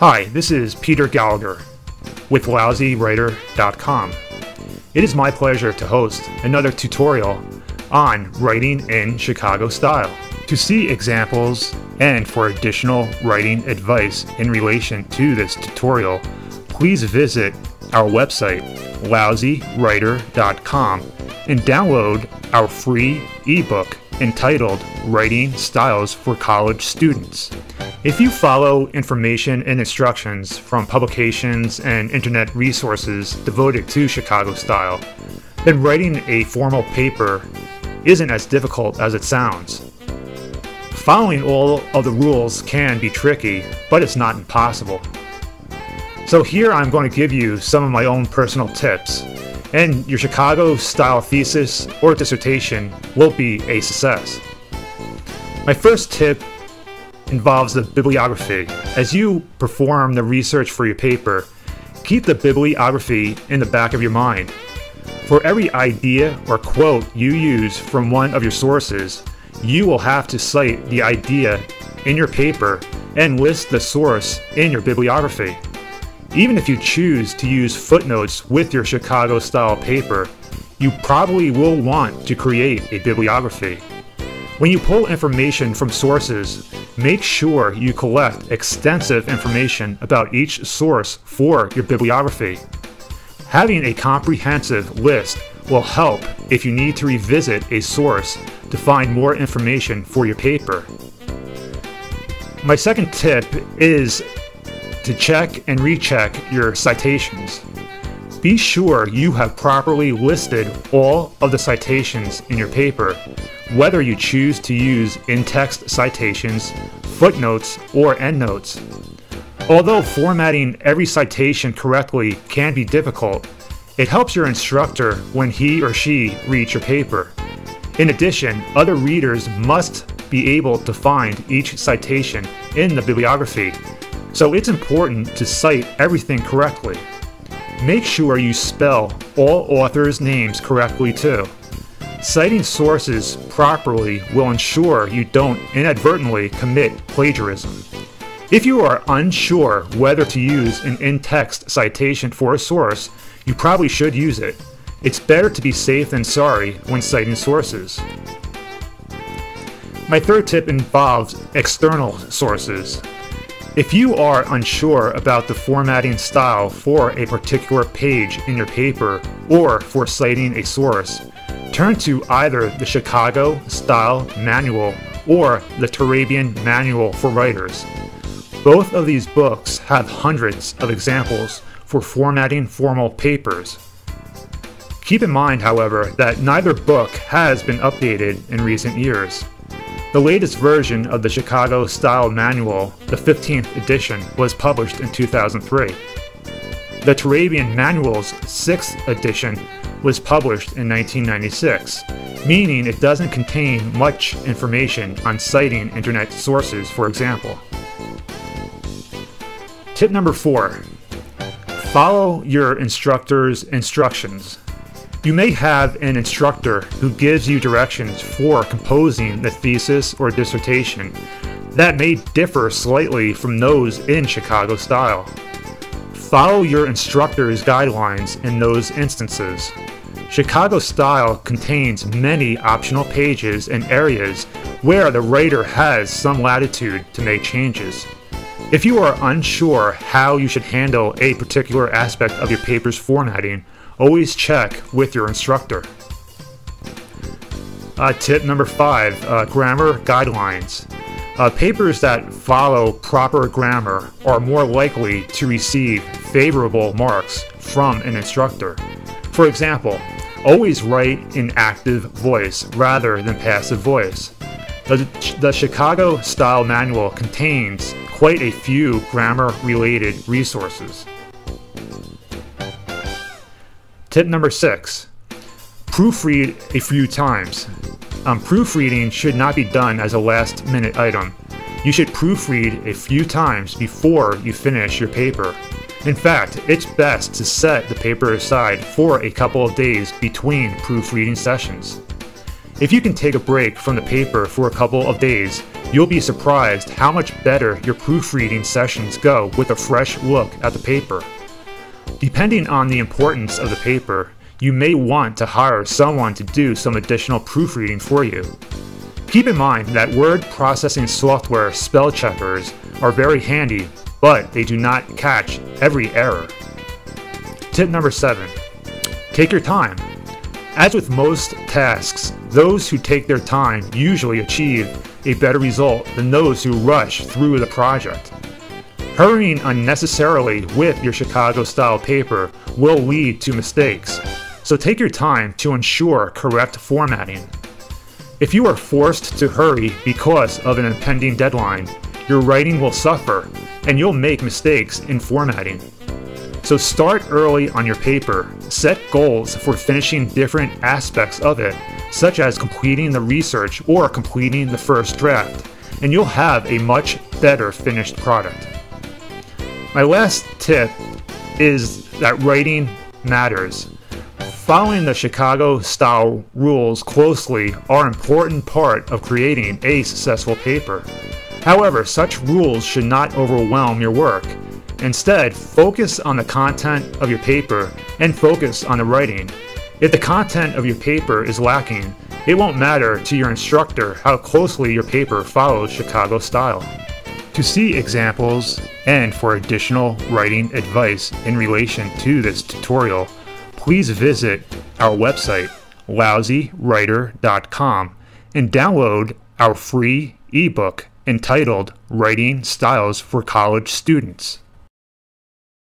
Hi, this is Peter Gallagher with LousyWriter.com. It is my pleasure to host another tutorial on writing in Chicago style. To see examples and for additional writing advice in relation to this tutorial, please visit our website, LousyWriter.com, and download our free ebook entitled Writing Styles for College Students. If you follow information and instructions from publications and internet resources devoted to Chicago style, then writing a formal paper isn't as difficult as it sounds. Following all of the rules can be tricky, but it's not impossible. So here I'm going to give you some of my own personal tips, and your Chicago style thesis or dissertation will be a success. My first tip involves the bibliography. As you perform the research for your paper, keep the bibliography in the back of your mind. For every idea or quote you use from one of your sources, you will have to cite the idea in your paper and list the source in your bibliography. Even if you choose to use footnotes with your Chicago style paper, you probably will want to create a bibliography. When you pull information from sources, make sure you collect extensive information about each source for your bibliography. Having a comprehensive list will help if you need to revisit a source to find more information for your paper. My second tip is to check and recheck your citations. Be sure you have properly listed all of the citations in your paper, whether you choose to use in-text citations, footnotes, or endnotes. Although formatting every citation correctly can be difficult, it helps your instructor when he or she reads your paper. In addition, other readers must be able to find each citation in the bibliography, so it's important to cite everything correctly. Make sure you spell all authors' names correctly too. Citing sources properly will ensure you don't inadvertently commit plagiarism. If you are unsure whether to use an in-text citation for a source, you probably should use it. It's better to be safe than sorry when citing sources. My third tip involves external sources. If you are unsure about the formatting style for a particular page in your paper or for citing a source, turn to either the Chicago Style Manual or the Turabian Manual for Writers. Both of these books have hundreds of examples for formatting formal papers. Keep in mind, however, that neither book has been updated in recent years. The latest version of the Chicago Style Manual, the 15th edition, was published in 2003. The Turabian Manual's 6th edition was published in 1996, meaning it doesn't contain much information on citing internet sources, for example. Tip number 4. Follow your instructor's instructions. You may have an instructor who gives you directions for composing the thesis or dissertation that may differ slightly from those in Chicago style. Follow your instructor's guidelines in those instances. Chicago style contains many optional pages and areas where the writer has some latitude to make changes. If you are unsure how you should handle a particular aspect of your paper's formatting, always check with your instructor. Tip number 5, grammar guidelines. Papers that follow proper grammar are more likely to receive favorable marks from an instructor. For example, always write in active voice rather than passive voice. The Chicago Style Manual contains quite a few grammar-related resources. Tip number 6, proofread a few times. Proofreading should not be done as a last-minute item. You should proofread a few times before you finish your paper. In fact, it's best to set the paper aside for a couple of days between proofreading sessions. If you can take a break from the paper for a couple of days, you'll be surprised how much better your proofreading sessions go with a fresh look at the paper. Depending on the importance of the paper, you may want to hire someone to do some additional proofreading for you. Keep in mind that word processing software spell checkers are very handy, but they do not catch every error. Tip number 7. Take your time. As with most tasks, those who take their time usually achieve a better result than those who rush through the project. Hurrying unnecessarily with your Chicago-style paper will lead to mistakes, so take your time to ensure correct formatting. If you are forced to hurry because of an impending deadline, your writing will suffer and you'll make mistakes in formatting. So start early on your paper, set goals for finishing different aspects of it, such as completing the research or completing the first draft, and you'll have a much better finished product. My last tip is that writing matters. Following the Chicago-style rules closely are an important part of creating a successful paper. However, such rules should not overwhelm your work. Instead, focus on the content of your paper and focus on the writing. If the content of your paper is lacking, it won't matter to your instructor how closely your paper follows Chicago style. To see examples and for additional writing advice in relation to this tutorial, please visit our website, lousywriter.com, and download our free ebook entitled Writing Styles for College Students.